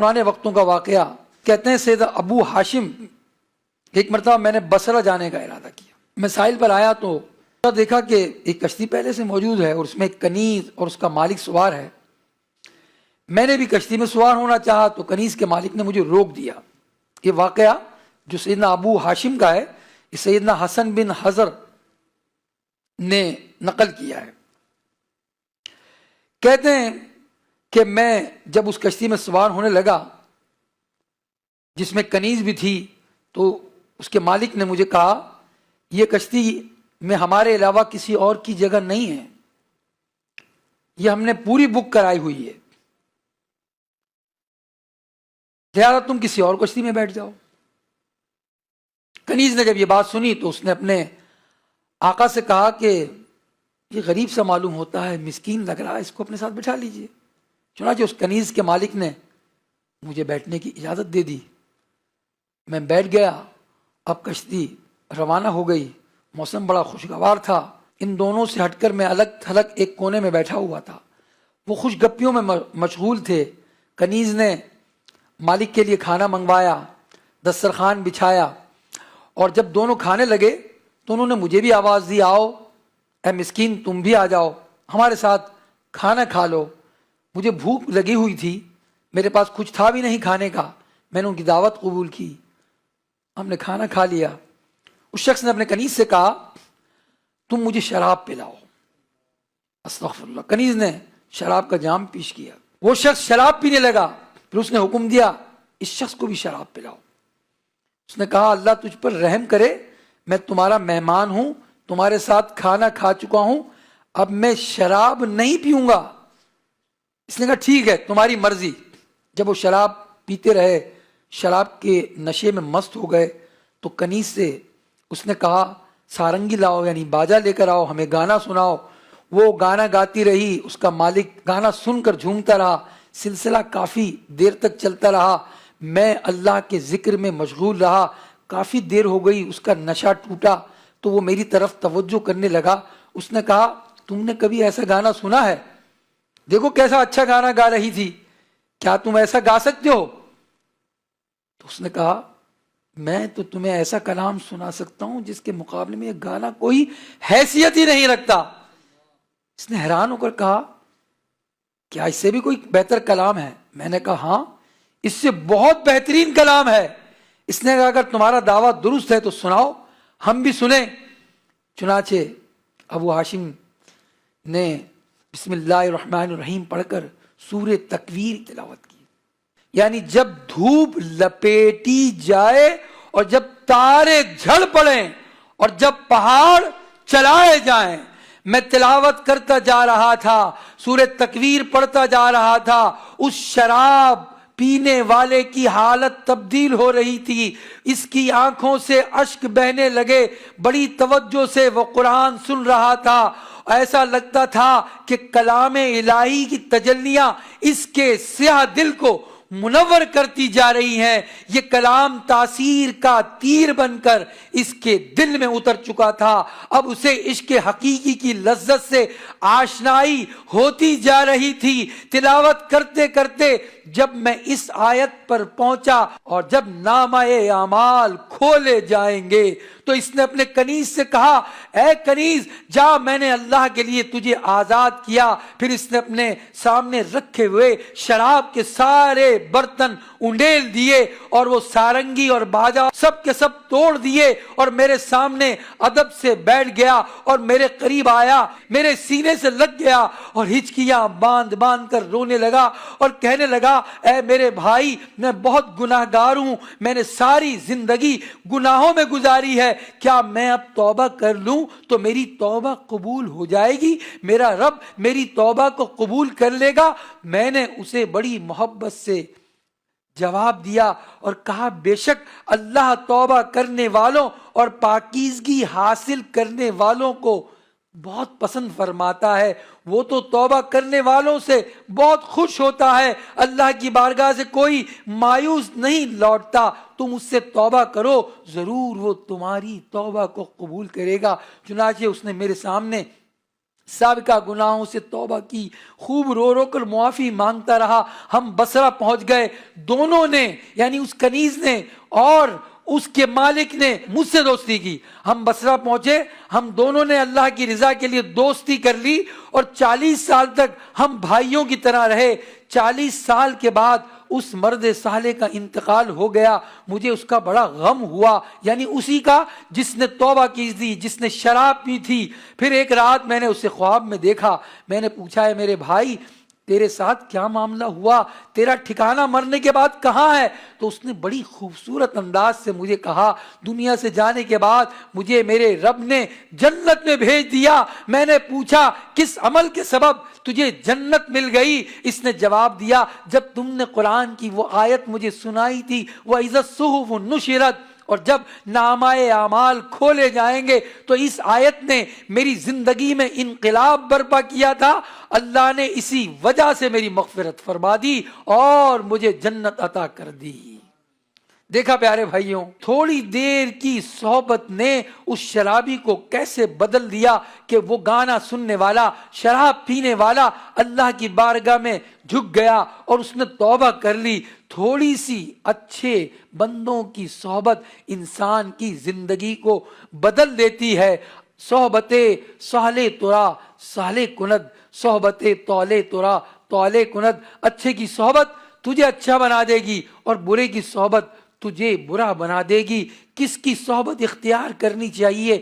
پرانے وقتوں کا واقعہ، کہتے ہیں سید ابو ہاشم، ایک مرتبہ میں نے بصرہ جانے کا ارادہ کیا، میں ساحل پر آیا تو دیکھا کہ ایک کشتی پہلے سے موجود ہے اور اس میں ایک کنیز اور اس کا مالک سوار ہے۔ میں نے بھی کشتی میں سوار ہونا چاہا تو کنیز کے مالک نے مجھے روک دیا۔ یہ واقعہ جو سیدنا ابو ہاشم کا ہے، یہ سیدنا حسن بن حضر نے نقل کیا ہے۔ کہتے ہیں کہ میں جب اس کشتی میں سوار ہونے لگا جس میں کنیز بھی تھی، تو اس کے مالک نے مجھے کہا یہ کشتی میں ہمارے علاوہ کسی اور کی جگہ نہیں ہے، یہ ہم نے پوری بک کرائی ہوئی ہے، لہٰذا تم کسی اور کشتی میں بیٹھ جاؤ۔ کنیز نے جب یہ بات سنی تو اس نے اپنے آقا سے کہا کہ یہ غریب سا معلوم ہوتا ہے، مسکین لگ رہا ہے، اس کو اپنے ساتھ بٹھا لیجئے۔ چنانچہ اس کنیز کے مالک نے مجھے بیٹھنے کی اجازت دے دی، میں بیٹھ گیا۔ اب کشتی روانہ ہو گئی، موسم بڑا خوشگوار تھا، ان دونوں سے ہٹ کر میں الگ تھلگ ایک کونے میں بیٹھا ہوا تھا۔ وہ خوش گپیوں میں مشغول تھے۔ کنیز نے مالک کے لیے کھانا منگوایا، دسترخوان بچھایا، اور جب دونوں کھانے لگے تو انہوں نے مجھے بھی آواز دی، آؤ اے مسکین تم بھی آ جاؤ ہمارے ساتھ کھانا کھا لو۔ مجھے بھوک لگی ہوئی تھی، میرے پاس کچھ تھا بھی نہیں کھانے کا، میں نے ان کی دعوت قبول کی، ہم نے کھانا کھا لیا۔ اس شخص نے اپنے کنیز سے کہا تم مجھے شراب پلاؤ۔ استغفر اللہ، کنیز نے شراب کا جام پیش کیا، وہ شخص شراب پینے لگا، پھر اس نے حکم دیا اس شخص کو بھی شراب پلاؤ۔ اس نے کہا اللہ تجھ پر رحم کرے، میں تمہارا مہمان ہوں، تمہارے ساتھ کھانا کھا چکا ہوں، اب میں شراب نہیں پیوں گا۔ اس نے کہا ٹھیک ہے تمہاری مرضی۔ جب وہ شراب پیتے رہے، شراب کے نشے میں مست ہو گئے، تو کنیز سے اس نے کہا سارنگی لاؤ، یعنی باجا لے کر آؤ، ہمیں گانا سناؤ۔ وہ گانا گاتی رہی، اس کا مالک گانا سن کر جھومتا رہا، سلسلہ کافی دیر تک چلتا رہا۔ میں اللہ کے ذکر میں مشغول رہا، کافی دیر ہو گئی، اس کا نشہ ٹوٹا تو وہ میری طرف توجہ کرنے لگا۔ اس نے کہا تم نے کبھی ایسا گانا سنا ہے؟ دیکھو کیسا اچھا گانا گا رہی تھی، کیا تم ایسا گا سکتے ہو؟ تو اس نے کہا میں تو تمہیں ایسا کلام سنا سکتا ہوں جس کے مقابلے میں یہ گانا کوئی حیثیت ہی نہیں رکھتا۔ اس نے حیران ہو کر کہا کیا اس سے بھی کوئی بہتر کلام ہے؟ میں نے کہا ہاں اس سے بہت بہترین کلام ہے۔ اس نے کہا اگر تمہارا دعویٰ درست ہے تو سناؤ، ہم بھی سنیں۔ چنانچہ ابو ہاشم نے بسم اللہ الرحمن الرحیم پڑھ کر سورہ تکویر تلاوت کی، یعنی جب دھوپ لپیٹی جائے اور جب تارے جھڑ پڑیں اور جب پہاڑ چلائے جائیں، میں تلاوت کرتا جا رہا تھا، سورہ تکویر پڑھتا جا رہا تھا، اس شراب پینے والے کی حالت تبدیل ہو رہی تھی، اس کی آنکھوں سے اشک بہنے لگے، بڑی توجہ سے وہ قرآن سن رہا تھا، ایسا لگتا تھا کہ کلام الہی کی تجلیاں اس کے سیاہ دل کو منور کرتی جا رہی ہیں۔ یہ کلام تاثیر کا تیر بن کر اس کے دل میں اتر چکا تھا، اب اسے عشق حقیقی کی لذت سے آشنائی ہوتی جا رہی تھی۔ تلاوت کرتے کرتے جب میں اس آیت پر پہنچا اور جب نامہ اعمال کھولے جائیں گے تو اس نے اپنے کنیز سے کہا اے کنیز جا، میں نے اللہ کے لیے تجھے آزاد کیا۔ پھر اس نے اپنے سامنے رکھے ہوئے شراب کے سارے برتن انڈیل دیے اور وہ سارنگی اور باجا سب کے سب توڑ دیے اور میرے سامنے ادب سے بیٹھ گیا اور میرے قریب آیا، میرے سینے سے لگ گیا اور ہچکیاں باندھ باندھ کر رونے لگا اور کہنے لگا اے میرے بھائی میں بہت گناہ گار ہوں، میں نے ساری زندگی گناہوں میں گزاری ہے، کیا میں اب توبہ کر لوں تو میری توبہ قبول ہو جائے گی؟ میرا رب میری توبہ کو قبول کر لے گا؟ میں نے اسے بڑی محبت سے جواب دیا اور کہا بے شک اللہ توبہ کرنے والوں اور پاکیزگی حاصل کرنے والوں کو بہت پسند فرماتا ہے، وہ تو توبہ کرنے والوں سے بہت خوش ہوتا ہے، اللہ کی بارگاہ سے کوئی مایوس نہیں لوٹتا، تم اس سے توبہ کرو ضرور وہ تمہاری توبہ کو قبول کرے گا۔ چنانچہ اس نے میرے سامنے سابقہ گناہوں سے توبہ کی، خوب رو رو کر معافی مانگتا رہا۔ ہم بصرہ پہنچ گئے، دونوں نے یعنی اس کنیز نے اور اس کے مالک نے مجھ سے دوستی کی۔ ہم بصرہ پہنچے، ہم دونوں نے اللہ کی رضا کے لیے دوستی کر لی اور 40 سال تک ہم بھائیوں کی طرح رہے۔ 40 سال کے بعد اس مرد صالح کا انتقال ہو گیا، مجھے اس کا بڑا غم ہوا، یعنی اسی کا جس نے توبہ کی تھی، جس نے شراب پی تھی۔ پھر ایک رات میں نے اسے خواب میں دیکھا، میں نے پوچھا ہے میرے بھائی تیرے ساتھ کیا معاملہ ہوا، تیرا ٹھکانہ مرنے کے بعد کہاں ہے؟ تو اس نے بڑی خوبصورت انداز سے مجھے کہا دنیا سے جانے کے بعد مجھے میرے رب نے جنت میں بھیج دیا۔ میں نے پوچھا کس عمل کے سبب تجھے جنت مل گئی؟ اس نے جواب دیا جب تم نے قرآن کی وہ آیت مجھے سنائی تھی، وَإِذَا الصُّحُفُ نُشِرَتْ، اور جب نامۂ اعمال کھولے جائیں گے تو اس آیت نے میری زندگی میں انقلاب برپا کیا تھا، اللہ نے اسی وجہ سے میری مغفرت فرما دی اور مجھے جنت عطا کر دی۔ دیکھا پیارے بھائیوں، تھوڑی دیر کی صحبت نے اس شرابی کو کیسے بدل دیا کہ وہ گانا سننے والا، شراب پینے والا اللہ کی بارگاہ میں جھک گیا اور اس نے توبہ کر لی۔ تھوڑی سی اچھے بندوں کی صحبت انسان کی زندگی کو بدل دیتی ہے۔ صحبت صالح ترا صالح کند، صحبت طالح ترا طالح کند۔ اچھے کی صحبت تجھے اچھا بنا دے گی اور برے کی صحبت تجھے برا بنا دے گی۔ کس کی صحبت اختیار کرنی چاہیے؟